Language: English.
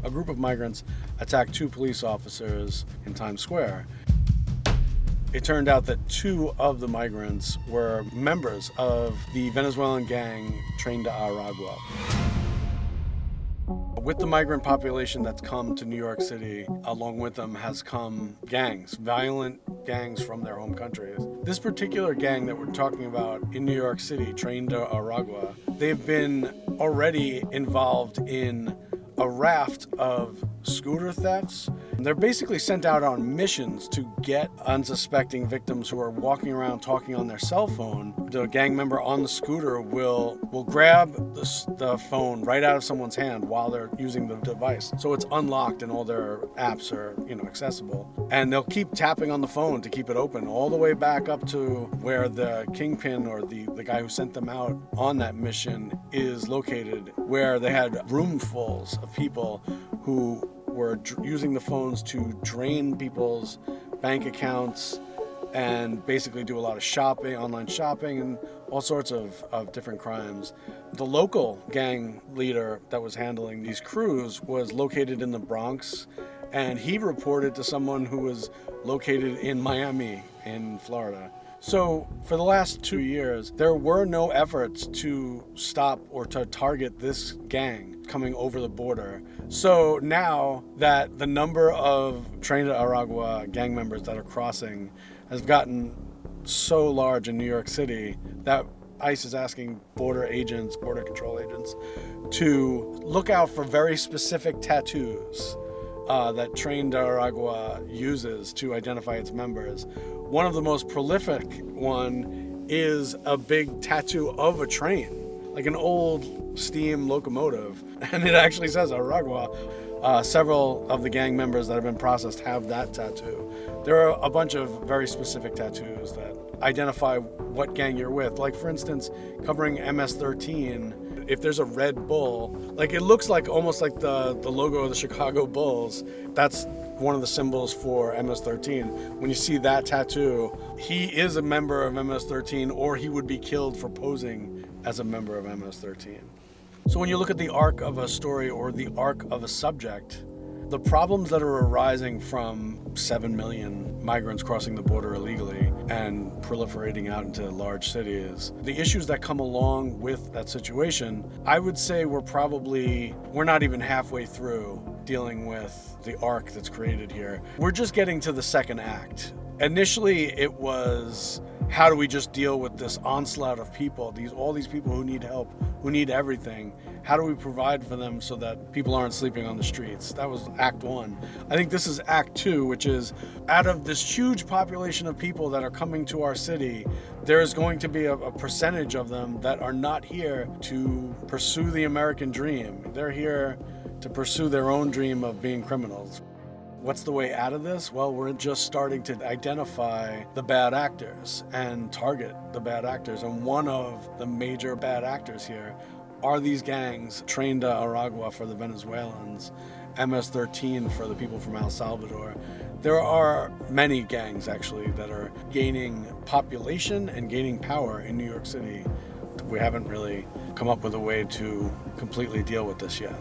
a group of migrants attacked 2 police officers in Times Square. It turned out that 2 of the migrants were members of the Venezuelan gang Tren de Aragua. With the migrant population that's come to New York City, along with them has come gangs, violent gangs from their home countries. This particular gang that we're talking about in New York City, Tren de Aragua, they've been already involved in a raft of scooter thefts. They're basically sent out on missions to get unsuspecting victims who are walking around talking on their cell phone. The gang member on the scooter will grab the phone right out of someone's hand while they're using the device. So it's unlocked and all their apps are, accessible. And they'll keep tapping on the phone to keep it open all the way back up to where the kingpin or the guy who sent them out on that mission is located, where they had roomfuls of people who were using the phones to drain people's bank accounts and basically do a lot of shopping, online shopping, and all sorts of different crimes. The local gang leader that was handling these crews was located in the Bronx, and he reported to someone who was located in Miami, in Florida. So for the last 2 years, there were no efforts to stop or to target this gang coming over the border. So now that the number of Tren de Aragua gang members that are crossing has gotten so large in New York City that ICE is asking border control agents, to look out for very specific tattoos that Tren de Aragua uses to identify its members. One of the most prolific one is a big tattoo of a train, like an old steam locomotive, and it actually says Aragua. Several of the gang members that have been processed have that tattoo. There are a bunch of very specific tattoos that identify what gang you're with. Like, for instance, covering MS-13, if there's a Red Bull, like it looks like almost like the logo of the Chicago Bulls. That's one of the symbols for MS-13. When you see that tattoo, he is a member of MS-13, or he would be killed for posing as a member of MS-13. So when you look at the arc of a story or the arc of a subject, the problems that are arising from 7 million migrants crossing the border illegally and proliferating out into large cities, the issues that come along with that situation, I would say we're not even halfway through dealing with the arc that's created here. We're just getting to the second act. Initially, it was, how do we just deal with this onslaught of people, all these people who need help, who need everything? How do we provide for them so that people aren't sleeping on the streets? That was Act 1. I think this is Act 2, which is, out of this huge population of people that are coming to our city, there is going to be a percentage of them that are not here to pursue the American dream. They're here to pursue their own dream of being criminals. What's the way out of this? Well, we're just starting to identify the bad actors and target the bad actors. And one of the major bad actors here are these gangs, Tren de Aragua for the Venezuelans, MS-13 for the people from El Salvador. There are many gangs, actually, that are gaining population and gaining power in New York City. We haven't really come up with a way to completely deal with this yet.